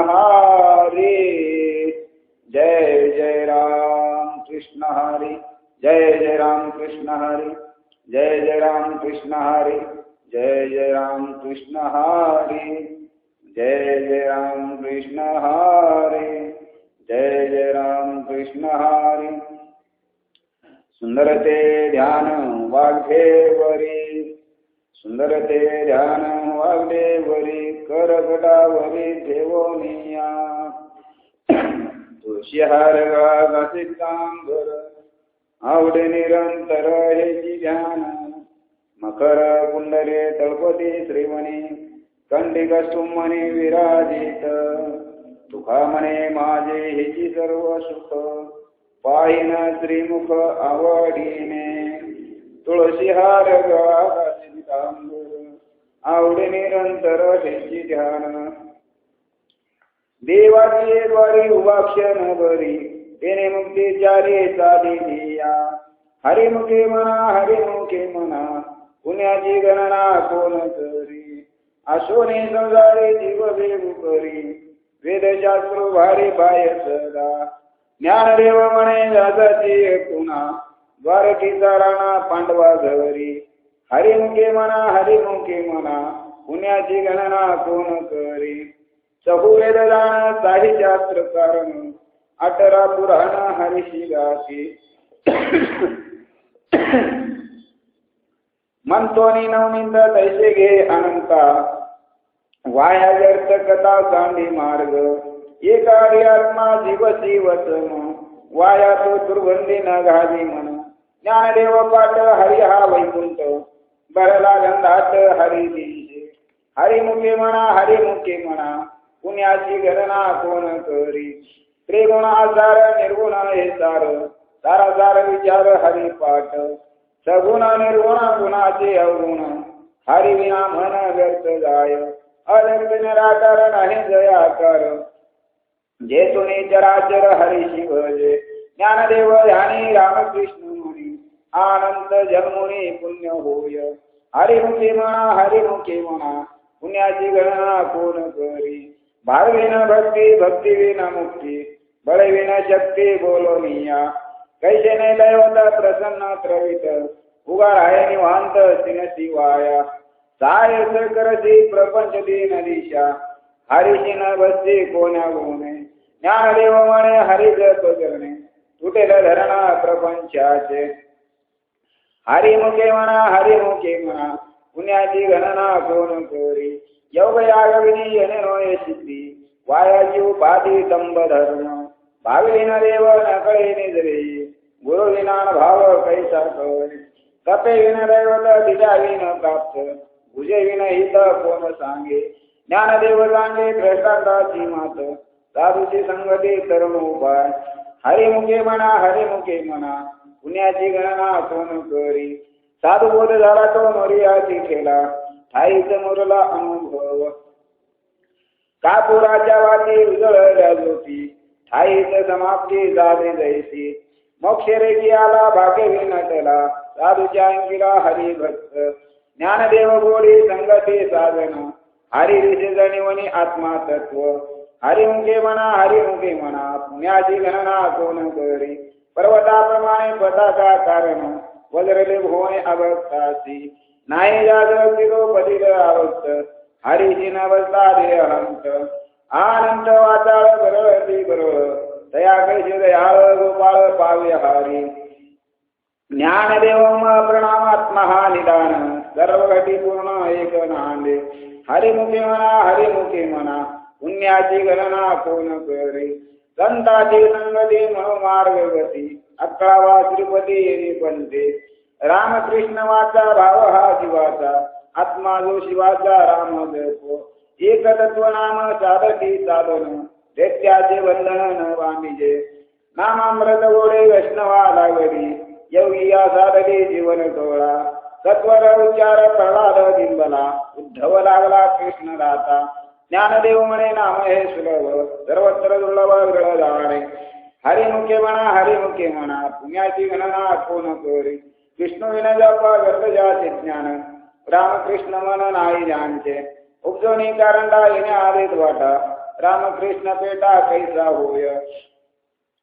हरी, जय जय राम कृष्ण हरी, जय जय राम कृष्ण हरी, जय जय राम कृष्ण हरी, जय जय राम कृष्ण हरी, जय जय राम कृष्ण हरी, जय जय राम कृष्ण हरी. सुंदर ते ध्यान वाघेवरी, सुंदर ते ध्यान वाघेवरी, करगटावरी ठेवोनिया. तुळशी हार घासितांबर, आवडे निरंतर हेची ध्यान. मकर कुंडले तळपती श्रीमणी, कंडिकस्तुमणी विराजित. तुका म्हणे माझे हेची सर्व सुख, पाहिन श्रीमुख आवडीने. तुळशी हार घासितांबर, आवडे निरंतर हेची ध्यान. देवाची द्वारी उभा क्षण बरी, तेने मुक्ती चारी चाली दिया. हरिमुखे म्हणा हरिमुखे म्हणा, पुण्याची गणना कोण करी. अशोने संसारी जीव देऊ करी, वेदशास्त्र भारी पाय सदा. ज्ञानदेव म्हणे दादाची पुन्हा, द्वारकीचा राणा पांडवा घरी. हरिमुखे म्हणा हरिमुखे म्हणा, पुण्याची गणना कोण करी. चहुवेद जाण काही शास्त्र कारण, 18 पुराण हरिशी गाती. म्हणतोनी नवनीत तैसे घे अनंता, वाया व्यर्थ कथा सांडी मार्ग. एकाडी आत्मा जीवसी वचन, वाया तो दुर्गंधी न घाली मन. ज्ञानदेव पाठ हरी हा वैकुंठ, भरला गंधात हरी दिशे. हरिमुखे म्हणा हरिमुखे म्हणा, पुण्याची गणना कोण करी. त्रिगुण आसार निर्गुण हे सार, सारा सार विचार हरी पाठ. सगुण निर्गुण गुणाचे अवगुण, हरी विना मन व्यर्थ जाय. अलक्त निराकार नाही जयाकार, जे तुने चराचर हरी शिवजे. ज्ञानदेव ध्यानी रामकृष्ण मुनी, अनंत जन्मुनी पुण्य होय. हरिमुखे म्हणा हरिमुखे म्हणा, पुण्याची गणना कोण करी. भावविन भक्ती भक्ती विना मुक्ती, बळविन शक्ती बोलोनिया. कैसे ने दैवत प्रसन्न त्रवित, उगा आहे निवांत सिन शिवाया. सायस करसी प्रपंच दीन दिशा, हरिशी न बसती कोण्या गुणे. ज्ञानदेव म्हणे हरी जप करणे, तुटेल धरणा प्रपंचाचे. हरिमुखे म्हणा हरिमुखे म्हणा, पुण्याची गणना कोण करी. योग यागविनी येणे नोये सिद्धी, वायाची उपाधी तंब धर्म. भाविलीन देव नकळे निजरे, गुरु विना भाव कैसा कळे. तपे विन दैवत दिजा विन प्राप्त, भुजे विन हित कोण सांगे. ज्ञानदेव सांगे भ्रष्टाचाराची मात, साधूची संगती तरुण उपाय. हरिमुखे म्हणा हरिमुखे म्हणा, पुण्याची गणना कोण करी. साधुबोध झाला तो मोरियाची ठेला, ठाईच मुरला अनुभव. कापुराच्या वाटी उजळल्या ज्योती, ठाईच समाप्ती झाली जैसी. मोक्षरेखी आला भाग्य विनटला, साधूच्या अंकिला हरिभक्त. ज्ञानदेव गोडी संगती साधना, हरी ऋषी जणिवनी आत्मा तत्व. हरिमुखे म्हणा हरिमुखे म्हणा, पुण्याची गणना कोण करी. पर्वताप्रमाणे पताका कारण, वज्रले भोणे अभक्तासी. नाही जाग विरो पदिल आवक्त, हरिशी न बसता देहंत. आनंद वाचाळ बरळती बरळ, दया कैसे दयाळ गोपाळ पावे हरी. ज्ञानदेव प्रणामात्मा हा निदान, सर्व घटी पूर्ण एक नांदे. हरिमुखे म्हणा हरिमुखे म्हणा, पुण्याची गणना कोण करी. संताची संगती मनोमार्ग गती, 11वा श्रीपती येणे पंथे. रामकृष्ण वाचा भाव हा शिवाचा, आत्मा जो शिवाचा राम जपो. एक तत्व नाम साधती साधन, दैत्याचे बंधन न बांधिजे. नामामृत गोडे वैष्णवा लागली, योगी या साधली जीवन तोळा. सत्वर उच्चार प्रल्हाद बिंबला, उद्धव लागला कृष्ण दाता. ज्ञानदेव म्हणे नाम हे सुलभ, सर्वत्र दुर्लभ ग्रह जाणे. हरिमुखे म्हणा हरिमुखे म्हणा, पुण्याची गणना कोण करी. विष्णु विन जपा गर्भ जाते ज्ञान, रामकृष्ण मन नाही जानते. उपजोनी कारंडा येणे आलेत वाटा, रामकृष्ण पेटा कैसा होय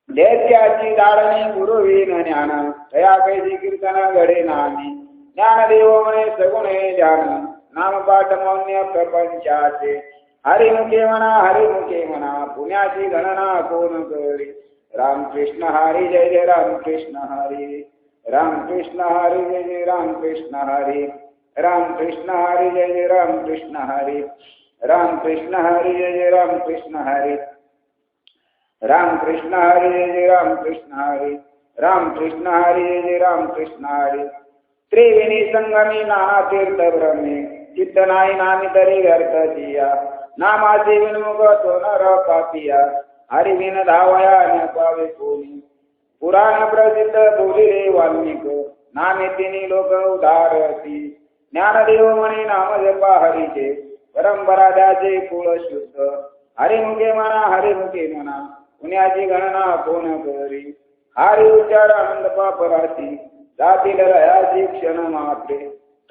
दैत्याची दाडणी गुरुविन ज्ञान तया कैसी कीर्तन घडे नामी ज्ञानदेव म्हणे सगुणे जान नामपाठ मौन्य प्रपंचाचे हरिमुखे म्हणा पुण्याची गणना कोण करी रामकृष्ण हरी जय जय रामकृष्ण हरी रामकृष्ण हरी जय जय रामकृष्ण हरी रामकृष्ण हरी जय जय रामकृष्ण हरी रामकृष्ण हरी जय जय रामकृष्ण हरी रामकृष्ण हरी जय जय रामकृष्ण हरी रामकृष्ण हरी जय जय रामकृष्ण हरी त्रिवेणी संगमी नाना तीर्थ ब्रह्मे चित्त नाही नामी तरी व्यर्थ जिया नामाचे विनमुख तो नर पापिया हरिविन धावया न पावे कोणी पुराण प्रसिद्ध बोलिले वाल्मिक नामे तिनी लोक उदारती ज्ञानदेव म्हणे नाम जपा हरीचे परंपरा द्याचे कुळ शुद्ध हरिमुखे म्हणा पुण्याची गणना कोण करी हरी उच्चार आनंद पापराशी जातील लयाची क्षण मात्रे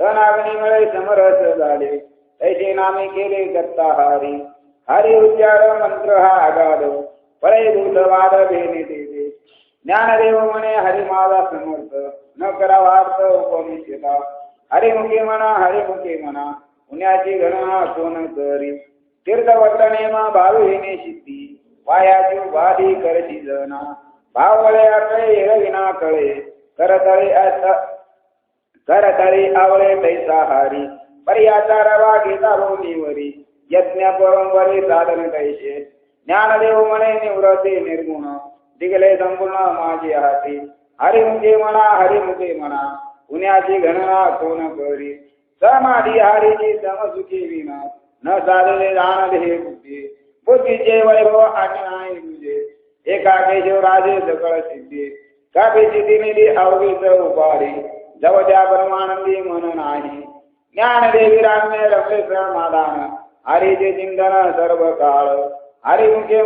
तनाग्नी मिळे समरस झाले तैसे नामे केले करता हरी उच्चार मंत्र हा आगाध फळे भूतवाद भेने देते ज्ञानदेव म्हणे हरी माझा समर्थ न करावा अर्थ उपनिषेधा हरिमुखे म्हणा पुण्याची गणना कोण करी तीर्थवटणे मा भाविने सिद्धी वायाची उपाधी करशी जना भावळे अकळे रविना कळे करतळे आवळे तैसा हारी पर्याचार वागीता भूमीवरी यज्ञ परंपरे साधन कैसे ज्ञानदेव म्हणे निवृत्ती निर्गुण दिगले संपूर्ण माझी हाती हरिमुखे म्हणा पुण्याची गणना कोण करी समाधी हरीची समसुखी विना न साधले जाणले बुद्धीचे वैभव आणि नाही तुझे एका केशव राजे सकळ सिद्धी कापी सिद्धी निधी अवघीच उपारी जवच्या परमानंदी मन नाही ज्ञानदेवी रामे रमले समाधान हरीचे चिंतन सर्व काळ हरिमुखे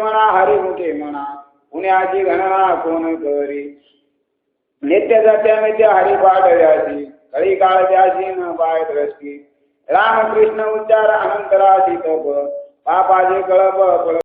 म्हणा पुण्याची गणना कोण करी नित्य सत्य नित्य हरिपाठ व्यासी कळी काळ व्यासी न पाय दृष्टी रामकृष्ण उच्चार अनंतराशी तप पापाचे कळप